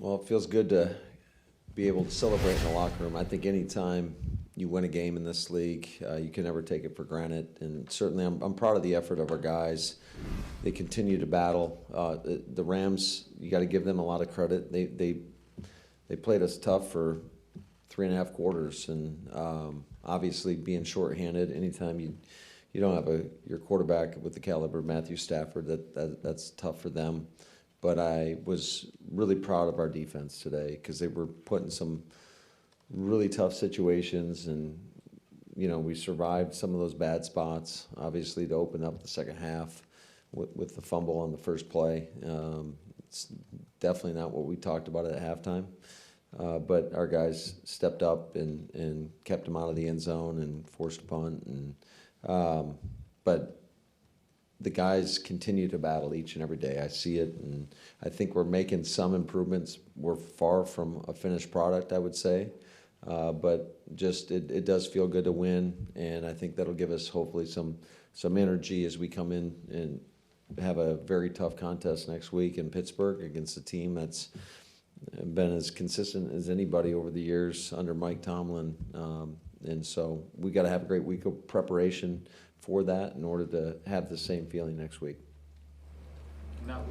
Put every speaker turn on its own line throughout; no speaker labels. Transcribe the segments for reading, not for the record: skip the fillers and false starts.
Well, it feels good to be able to celebrate in the locker room. I think anytime you win a game in this league, you can never take it for granted. And certainly, I'm proud of the effort of our guys. They continue to battle. The Rams, you got to give them a lot of credit. They played us tough for 3.5 quarters, and obviously being shorthanded, anytime you don't have your quarterback with the caliber of Matthew Stafford, that's tough for them. But I was really proud of our defense today because they were put in some really tough situations, and we survived some of those bad spots. Obviously, to open up the second half with the fumble on the first play, it's definitely not what we talked about at halftime. But our guys stepped up and kept them out of the end zone and forced a punt. But the guys continue to battle each and every day. I see it, and I think we're making some improvements. We're far from a finished product, I would say. But just it does feel good to win, and I think that'll give us hopefully some energy as we come in and have a very tough contest next week in Pittsburgh against a team that's been as consistent as anybody over the years under Mike Tomlin. And so we got to have a great week of preparation for that in order to have the same feeling next week.
Matt,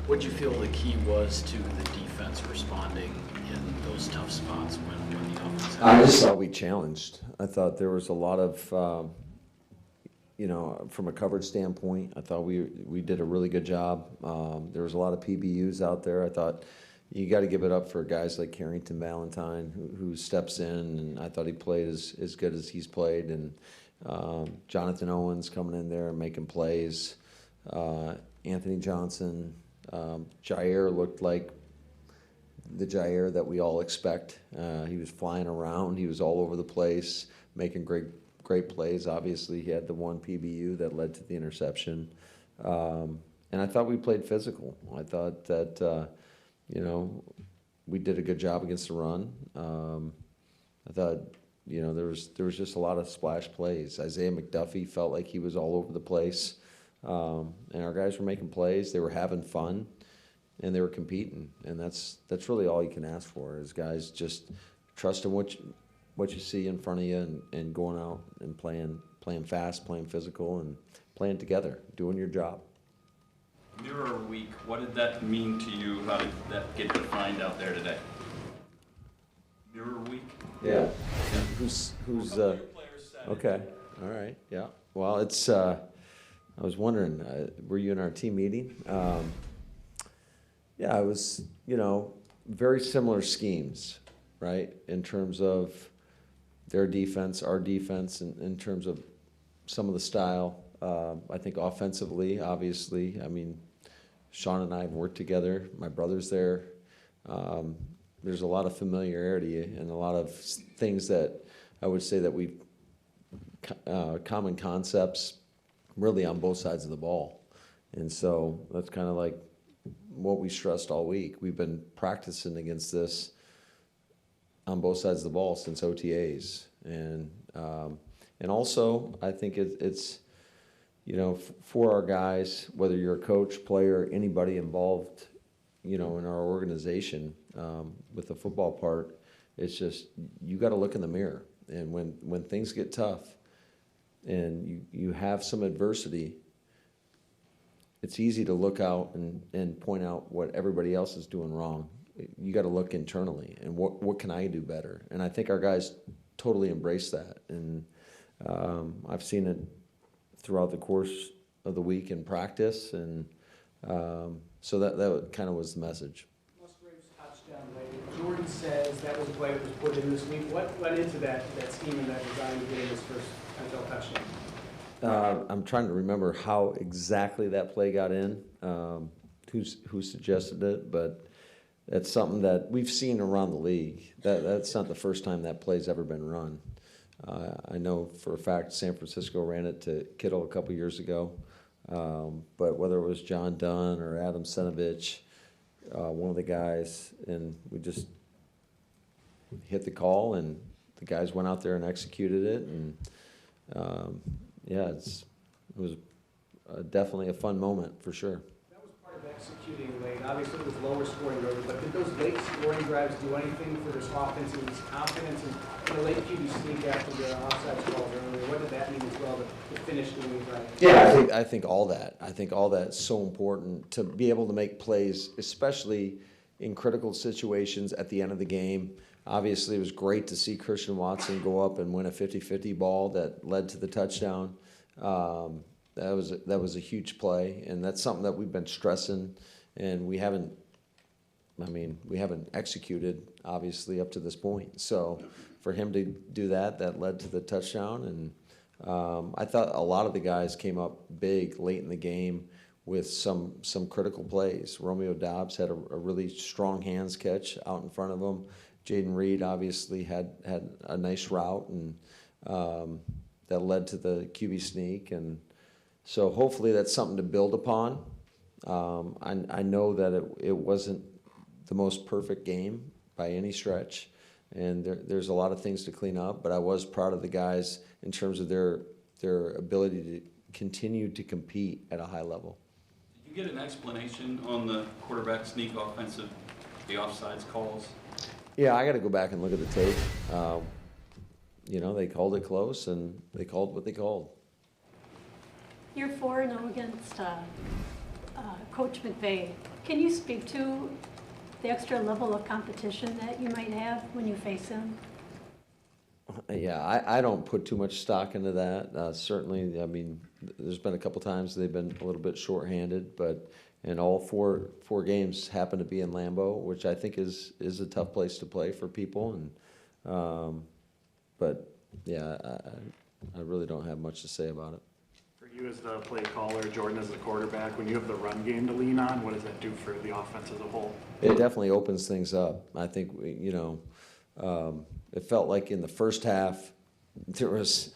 what do you feel the key was to the defense responding in those tough spots when the offense had?
I just thought we challenged. I thought there was a lot of, from a coverage standpoint, I thought we did a really good job. There was a lot of PBUs out there. I thought you got to give it up for guys like Carrington Valentine who steps in, and I thought he played as good as he's played. And Jonathan Owens coming in there and making plays. Anthony Johnson. Jair looked like the Jair that we all expect. He was flying around. He was all over the place, making great plays. Obviously, he had the one PBU that led to the interception. And I thought we played physical. I thought that, we did a good job against the run. I thought, there was just a lot of splash plays. Isaiah McDuffie felt like he was all over the place. And our guys were making plays. They were having fun, and they were competing. And that's really all you can ask for is guys just trusting what you see in front of you and going out and playing fast, playing physical, and playing together, doing your job.
Mirror week, what did that mean to you? How did that get defined out there today? Mirror week?
Yeah. Who's okay. All right. Yeah. Well, it's I was wondering, were you in our team meeting? Yeah, it was, very similar schemes, right? In terms of their defense, our defense, in terms of some of the style. I think offensively, obviously, Sean and I have worked together. My brother's there. There's a lot of familiarity and a lot of things that I would say that we common concepts really on both sides of the ball. And so that's kind of like what we stressed all week. We've been practicing against this on both sides of the ball since OTAs. And also I think it's for our guys, whether you're a coach, player, anybody involved, in our organization, with the football part, it's just you got to look in the mirror. And when things get tough and you have some adversity, it's easy to look out and point out what everybody else is doing wrong. You got to look internally and what can I do better? And I think our guys totally embrace that. And I've seen it throughout the course of the week in practice, and so that kind of was the message.
Touchdown late. Jordan says that was a play that was put in this week. What went into that scheme and that design to get his first NFL touchdown?
I'm trying to remember how exactly that play got in, who suggested it, but that's something that we've seen around the league. That's not the first time that play's ever been run. I know for a fact San Francisco ran it to Kittle a couple years ago, but whether it was John Dunn or Adam Senovich, one of the guys, and we just hit the call, and the guys went out there and executed it, and it was definitely a fun moment for sure.
That was part of executing late, obviously it was lower scoring early, but did those late scoring drives do anything for this offense's confidence in the late QB sneak after the offsides calls earlier? What did that mean as well to finish the lead right?
Yeah, I think all that. I think all that's so important to be able to make plays, especially in critical situations at the end of the game. Obviously, it was great to see Christian Watson go up and win a 50-50 ball that led to the touchdown. That was a huge play, and that's something that we've been stressing, and we haven't executed, obviously, up to this point. So for him to do that led to the touchdown, and I thought a lot of the guys came up big late in the game with some critical plays. Romeo Dobbs had a really strong hands catch out in front of him. Jaden Reed obviously had a nice route, and that led to the QB sneak, and so hopefully that's something to build upon. I know that it wasn't the most perfect game by any stretch, and there's a lot of things to clean up, but I was proud of the guys in terms of their ability to continue to compete at a high level.
Did you get an explanation on the quarterback sneak offensive, the offsides calls?
Yeah, I got to go back and look at the tape. They called it close, and they called what they called.
You're 4-0 against Coach McVay. Can you speak to the extra level of competition that you might have when you face him?
Yeah, I don't put too much stock into that. Certainly, I mean, there's been a couple times they've been a little bit shorthanded, and all four games happen to be in Lambeau, which I think is a tough place to play for people. And but yeah, I really don't have much to say about it.
For you as the play caller, Jordan as the quarterback, when you have the run game to lean on, what does that do for the offense as a whole?
It definitely opens things up. I think it felt like in the first half there was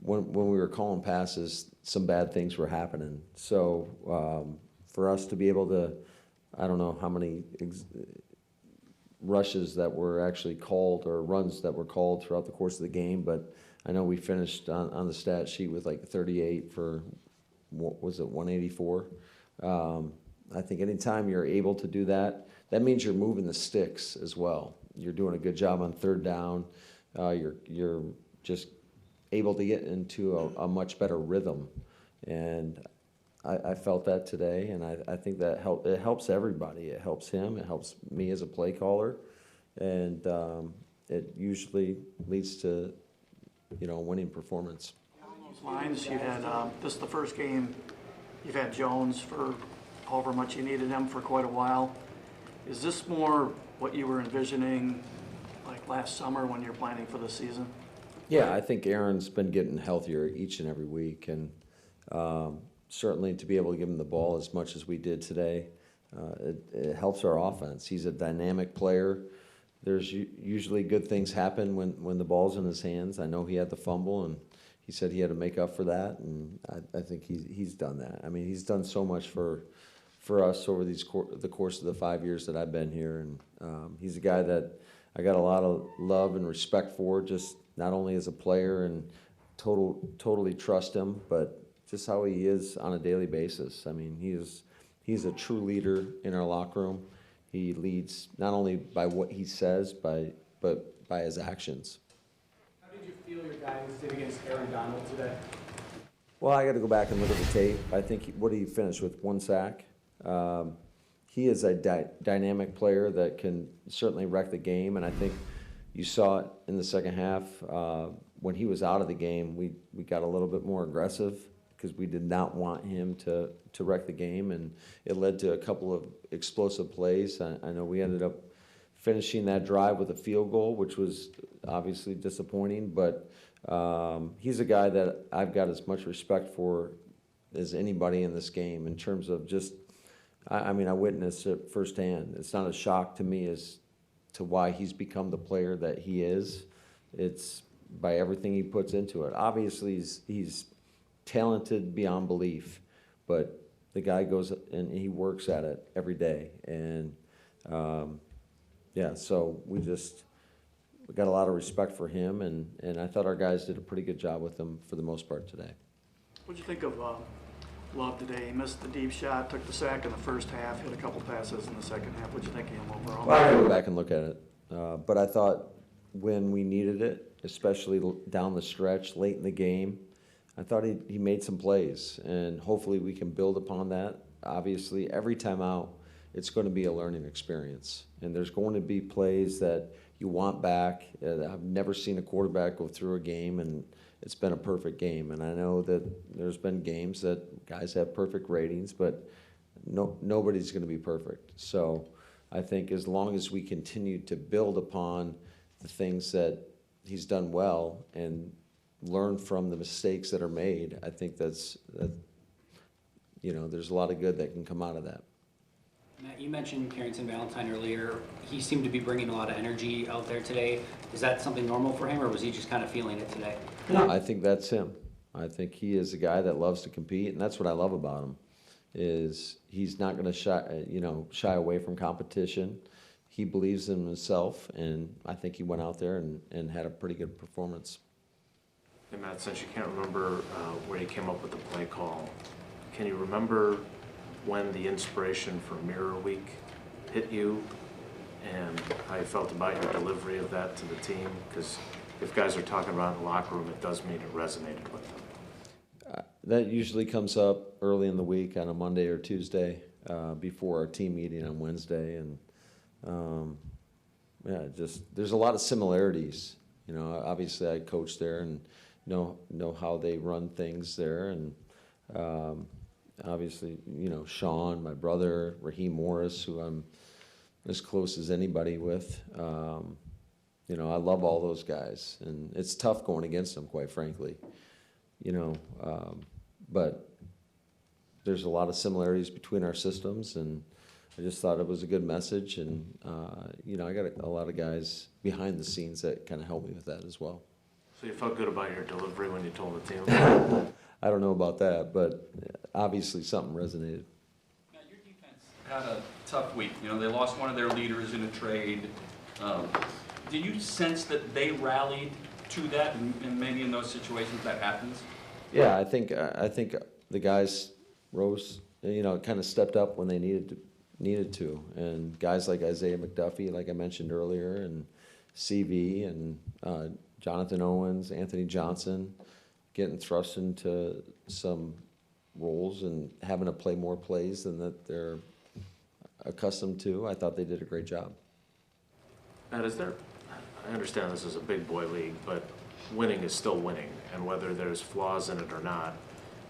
when we were calling passes, some bad things were happening. So for us to be able to, I don't know how many rushes that were actually called or runs that were called throughout the course of the game, but I know we finished on the stat sheet with like 38 for, what was it, 184? I think anytime you're able to do that, that means you're moving the sticks as well. You're doing a good job on third down. You're just able to get into a much better rhythm. And I felt that today, and I think that it helps everybody. It helps him. It helps me as a play caller. And it usually leads to, winning performance.
Lines, you had, this is the first game, you've had Jones for however much you needed him for quite a while. Is this more what you were envisioning like last summer when you're planning for the season?
Yeah, I think Aaron's been getting healthier each and every week, and certainly to be able to give him the ball as much as we did today, it helps our offense. He's a dynamic player. There's usually good things happen when the ball's in his hands. I know he had the fumble, and he said he had to make up for that, and I think he's done that. I mean, he's done so much for us over the course of the 5 years that I've been here, and he's a guy that I got a lot of love and respect for, just not only as a player and totally trust him, but just how he is on a daily basis. I mean, he's a true leader in our locker room. He leads not only by what he says, but by his actions.
How did you feel your guys did against Aaron Donald today?
Well, I got to go back and look at the tape. I think what did he finish with? 1 sack. He is a dynamic player that can certainly wreck the game, and I think you saw it in the second half. When he was out of the game, we got a little bit more aggressive because we did not want him to wreck the game, and it led to a couple of explosive plays. I know we ended up finishing that drive with a field goal, which was obviously disappointing, but he's a guy that I've got as much respect for as anybody in this game in terms of just, I mean, I witnessed it firsthand. It's not a shock to me as to why he's become the player that he is. It's by everything he puts into it. Obviously, he's talented beyond belief, but the guy goes and he works at it every day. And so we got a lot of respect for him, and I thought our guys did a pretty good job with him for the most part today.
What did you think of Love today. He missed the deep shot, took the sack in the first half, hit a couple passes in the second half. What'd you think of him overall?
Well, I gotta go back and look at it. But I thought when we needed it, especially down the stretch, late in the game, I thought he made some plays, and hopefully we can build upon that. Obviously, every time out, it's going to be a learning experience, and there's going to be plays that you want back. I've never seen a quarterback go through a game and it's been a perfect game, and I know that there's been games that guys have perfect ratings, but nobody's going to be perfect. So I think as long as we continue to build upon the things that he's done well and learn from the mistakes that are made, I think there's a lot of good that can come out of that.
Matt, you mentioned Carrington Valentine earlier. He seemed to be bringing a lot of energy out there today. Is that something normal for him, or was he just kind of feeling it today?
No, I think that's him. I think he is a guy that loves to compete, and that's what I love about him, is he's not going to shy away from competition. He believes in himself, and I think he went out there and had a pretty good performance.
Hey Matt, since you can't remember where you came up with the play call, can you remember when the inspiration for Mirror Week hit you and how you felt about your delivery of that to the team? Because if guys are talking about it in the locker room, it does mean it resonated with them.
That usually comes up early in the week on a Monday or Tuesday before our team meeting on Wednesday, and there's a lot of similarities. Obviously I coach there and know how they run things there, and obviously, Sean, my brother, Raheem Morris, who I'm as close as anybody with. I love all those guys, and it's tough going against them, quite frankly. But there's a lot of similarities between our systems, and I just thought it was a good message, and I got a lot of guys behind the scenes that kind of helped me with that as well.
So you felt good about your delivery when you told the team?
I don't know about that, but obviously something resonated.
Now, your defense had a tough week. They lost one of their leaders in a trade. Do you sense that they rallied to that, and maybe in those situations that happens?
Yeah, I think the guys rose, kind of stepped up when they needed to, and guys like Isaiah McDuffie, like I mentioned earlier, and CV, and Jonathan Owens, Anthony Johnson, getting thrust into some roles and having to play more plays than that they're accustomed to. I thought they did a great job.
Matt, I understand this is a big boy league, but winning is still winning, and whether there's flaws in it or not,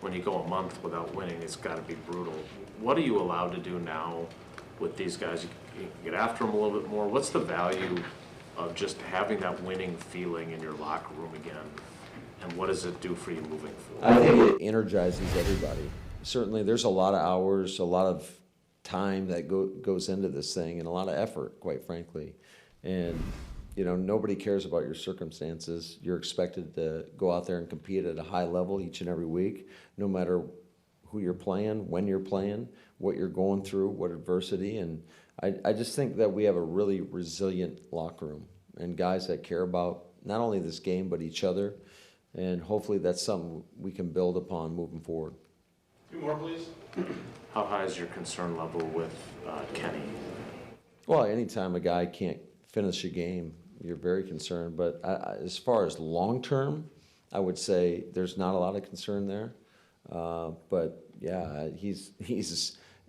when you go a month without winning, it's got to be brutal. What are you allowed to do now with these guys? You can get after them a little bit more. What's the value of just having that winning feeling in your locker room again, and what does it do for you moving forward?
I think it energizes everybody. Certainly, there's a lot of hours, a lot of time that goes into this thing, and a lot of effort, quite frankly. And nobody cares about your circumstances. You're expected to go out there and compete at a high level each and every week, no matter who you're playing, when you're playing, what you're going through, what adversity. And I just think that we have a really resilient locker room and guys that care about not only this game but each other. And hopefully that's something we can build upon moving forward.
Two more, please.
How high is your concern level with Kenny?
Well, anytime a guy can't finish a game, you're very concerned. But as far as long-term, I would say there's not a lot of concern there. But yeah, he's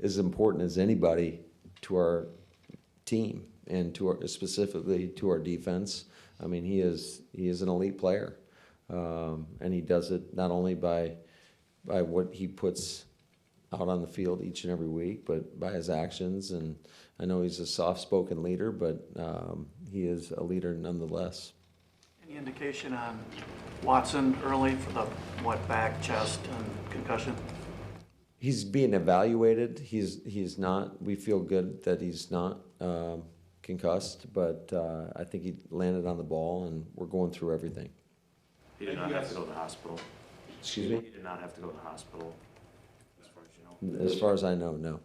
as important as anybody to our team and specifically to our defense. I mean, he is an elite player, and he does it not only by what he puts out on the field each and every week, but by his actions. And I know he's a soft-spoken leader, but he is a leader nonetheless.
Any indication on Watson early for the back, chest, and concussion?
He's being evaluated. He's not. We feel good that he's not concussed, but I think he landed on the ball, and we're going through everything.
He did not have to go to the hospital.
Excuse me?
He did not have to go to the hospital, as far as you know.
As far as I know, no.